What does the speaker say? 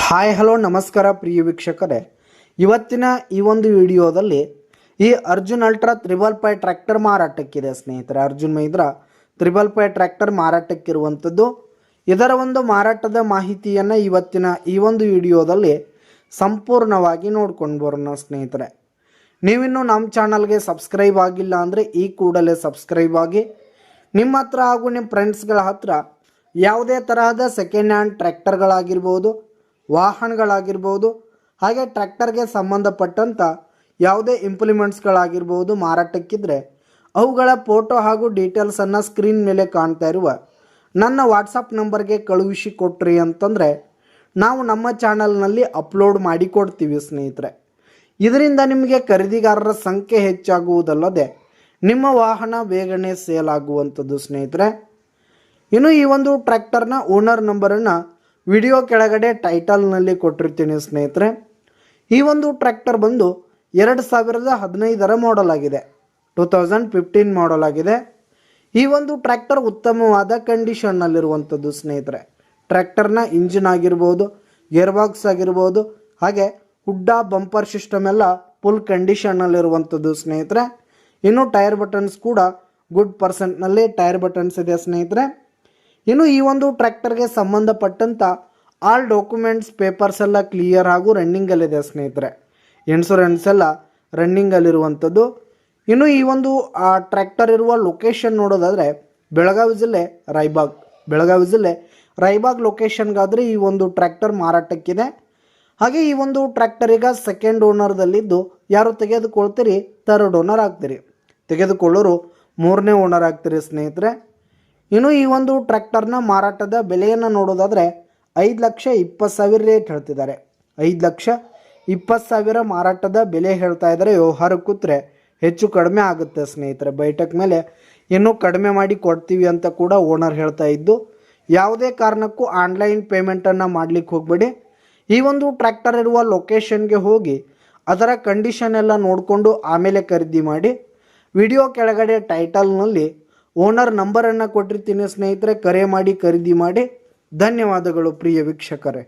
Hi hello ನಮಸ್ಕಾರ ಪ್ರಿಯ ವೀಕ್ಷಕರೇ, ಇವತ್ತಿನ ಈ ಒಂದು ವಿಡಿಯೋದಲ್ಲಿ ಈ ಅರ್ಜುನ್ ಅಲ್ಟ್ರಾ 555 ಟ್ರ್ಯಾಕ್ಟರ್ ಮಾರಾಟಕ್ಕಿದೆ ಸ್ನೇಹಿತರೆ. ಅರ್ಜುನ್ ಮಹೀಂದ್ರಾ 555 ಟ್ರ್ಯಾಕ್ಟರ್ ಮಾರಾಟಕ್ಕಿರುವಂಥದ್ದು. ಇದರ ಒಂದು ಮಾರಾಟದ ಮಾಹಿತಿಯನ್ನು ಇವತ್ತಿನ ಈ ಒಂದು ವಿಡಿಯೋದಲ್ಲಿ ಸಂಪೂರ್ಣವಾಗಿ ನೋಡ್ಕೊಂಡು ಬರೋಣ ಸ್ನೇಹಿತರೆ. ನೀವಿನ್ನೂ ನಮ್ಮ ಚಾನಲ್ಗೆ ಸಬ್ಸ್ಕ್ರೈಬ್ ಆಗಿಲ್ಲ ಅಂದರೆ ಈ ಕೂಡಲೇ ಸಬ್ಸ್ಕ್ರೈಬ್ ಆಗಿ, ನಿಮ್ಮ ಹತ್ರ ಹಾಗೂ ನಿಮ್ಮ ಫ್ರೆಂಡ್ಸ್ಗಳ ಹತ್ರ ಯಾವುದೇ ತರಹದ ಸೆಕೆಂಡ್ ಹ್ಯಾಂಡ್ ಟ್ರ್ಯಾಕ್ಟರ್ಗಳಾಗಿರ್ಬೋದು, ವಾಹನಗಳಾಗಿರ್ಬೋದು, ಹಾಗೆ ಟ್ರ್ಯಾಕ್ಟರ್ಗೆ ಸಂಬಂಧಪಟ್ಟಂಥ ಯಾವುದೇ ಇಂಪ್ಲಿಮೆಂಟ್ಸ್ಗಳಾಗಿರ್ಬೋದು ಮಾರಾಟಕ್ಕಿದ್ರೆ ಅವುಗಳ ಫೋಟೋ ಹಾಗೂ ಡೀಟೇಲ್ಸನ್ನು ಸ್ಕ್ರೀನ್ ಮೇಲೆ ಕಾಣ್ತಾ ಇರುವ ನನ್ನ ವಾಟ್ಸಪ್ ನಂಬರ್ಗೆ ಕಳುಹಿಸಿ ಕೊಟ್ರಿ ಅಂತಂದರೆ ನಾವು ನಮ್ಮ ಚಾನಲ್ನಲ್ಲಿ ಅಪ್ಲೋಡ್ ಮಾಡಿ ಕೊಡ್ತೀವಿ ಸ್ನೇಹಿತರೆ. ಇದರಿಂದ ನಿಮಗೆ ಖರೀದಿಗಾರರ ಸಂಖ್ಯೆ ಹೆಚ್ಚಾಗುವುದಲ್ಲದೆ ನಿಮ್ಮ ವಾಹನ ಬೇಗನೆ ಸೇಲ್ ಆಗುವಂಥದ್ದು ಸ್ನೇಹಿತರೆ. ಇನ್ನು ಈ ಒಂದು ಟ್ರ್ಯಾಕ್ಟರ್ನ ಓನರ್ ನಂಬರನ್ನು ವಿಡಿಯೋ ಕೆಳಗಡೆ ಟೈಟಲ್ನಲ್ಲಿ ಕೊಟ್ಟಿರ್ತೀನಿ ಸ್ನೇಹಿತರೆ. ಈ ಒಂದು ಟ್ರ್ಯಾಕ್ಟರ್ ಬಂದು 2015ರ ಮಾಡೆಲ್ ಆಗಿದೆ, 2015 ಮಾಡೆಲ್ ಆಗಿದೆ. ಈ ಒಂದು ಟ್ರ್ಯಾಕ್ಟರ್ ಉತ್ತಮವಾದ ಕಂಡೀಷನ್ನಲ್ಲಿರುವಂಥದ್ದು ಸ್ನೇಹಿತರೆ. ಟ್ರ್ಯಾಕ್ಟರ್ನ ಇಂಜಿನ್ ಆಗಿರ್ಬೋದು, ಗೇರ್ ಬಾಕ್ಸ್ ಆಗಿರ್ಬೋದು, ಹಾಗೆ ಹುಡ್ಡ ಬಂಪರ್ ಸಿಸ್ಟಮ್ ಎಲ್ಲ ಫುಲ್ ಕಂಡೀಷನ್ನಲ್ಲಿರುವಂಥದ್ದು ಸ್ನೇಹಿತರೆ. ಇನ್ನು ಟೈರ್ ಬಟನ್ಸ್ ಕೂಡ ಗುಡ್ ಪರ್ಸೆಂಟ್ನಲ್ಲಿ ಟೈರ್ ಬಟನ್ಸ್ ಇದೆ ಸ್ನೇಹಿತರೆ. ಇನ್ನು ಈ ಒಂದು ಟ್ರ್ಯಾಕ್ಟರ್ಗೆ ಸಂಬಂಧಪಟ್ಟಂಥ ಆಲ್ ಡಾಕ್ಯುಮೆಂಟ್ಸ್ ಪೇಪರ್ಸ್ ಎಲ್ಲ ಕ್ಲಿಯರ್ ಹಾಗೂ ರನ್ನಿಂಗಲ್ಲಿದೆ ಸ್ನೇಹಿತರೆ. ಇನ್ಶೂರೆನ್ಸ್ ಎಲ್ಲ ರನ್ನಿಂಗಲ್ಲಿರುವಂಥದ್ದು. ಇನ್ನು ಈ ಒಂದು ಟ್ರ್ಯಾಕ್ಟರ್ ಇರುವ ಲೊಕೇಶನ್ ನೋಡೋದಾದರೆ ಬೆಳಗಾವಿ ಜಿಲ್ಲೆ ರಾಯಬಾಗ್ ಲೊಕೇಶನ್ಗಾದರೆ ಈ ಒಂದು ಟ್ರ್ಯಾಕ್ಟರ್ ಮಾರಾಟಕ್ಕಿದೆ. ಹಾಗೆ ಈ ಒಂದು ಟ್ರ್ಯಾಕ್ಟರ್ ಈಗ ಸೆಕೆಂಡ್ ಓನರ್ದಲ್ಲಿದ್ದು ಯಾರು ತೆಗೆದುಕೊಳ್ತೀರಿ ಥರ್ಡ್ ಓನರ್ ಆಗ್ತೀರಿ, ತೆಗೆದುಕೊಳ್ಳೋರು 3ನೇ ಓನರ್ ಆಗ್ತೀರಿ ಸ್ನೇಹಿತರೆ. ಇನ್ನು ಈ ಒಂದು ಟ್ರ್ಯಾಕ್ಟರ್ನ ಮಾರಾಟದ ಬೆಲೆಯನ್ನು ನೋಡೋದಾದರೆ 5,20,000 ರೇಟ್ ಹೇಳ್ತಿದ್ದಾರೆ. 5,20,000 ಮಾರಾಟದ ಬೆಲೆ ಹೇಳ್ತಾ ಇದ್ದಾರೆ. ವ್ಯವಹಾರ ಕೂತ್ರೆ ಹೆಚ್ಚು ಕಡಿಮೆ ಆಗುತ್ತೆ ಸ್ನೇಹಿತರೆ. ಬೈಟಕ್ ಮೇಲೆ ಇನ್ನೂ ಕಡಿಮೆ ಮಾಡಿ ಕೊಡ್ತೀವಿ ಅಂತ ಕೂಡ ಓನರ್ ಹೇಳ್ತಾ ಇದ್ದು, ಯಾವುದೇ ಕಾರಣಕ್ಕೂ ಆನ್ಲೈನ್ ಪೇಮೆಂಟನ್ನು ಮಾಡಲಿಕ್ಕೆ ಹೋಗಬೇಡಿ. ಈ ಒಂದು ಟ್ರ್ಯಾಕ್ಟರ್ ಇರುವ ಲೊಕೇಶನ್ಗೆ ಹೋಗಿ ಅದರ ಕಂಡೀಷನ್ ಎಲ್ಲ ನೋಡಿಕೊಂಡು ಆಮೇಲೆ ಖರೀದಿ ಮಾಡಿ. ವಿಡಿಯೋ ಕೆಳಗಡೆ ಟೈಟಲ್ನಲ್ಲಿ ಓನರ್ ನಂಬರನ್ನು ಕೊಟ್ಟಿರ್ತೀನಿ ಸ್ನೇಹಿತರೆ, ಕರೆ ಮಾಡಿ ಖರೀದಿ ಮಾಡಿ. ಧನ್ಯವಾದಗಳು ಪ್ರಿಯ ವೀಕ್ಷಕರೇ.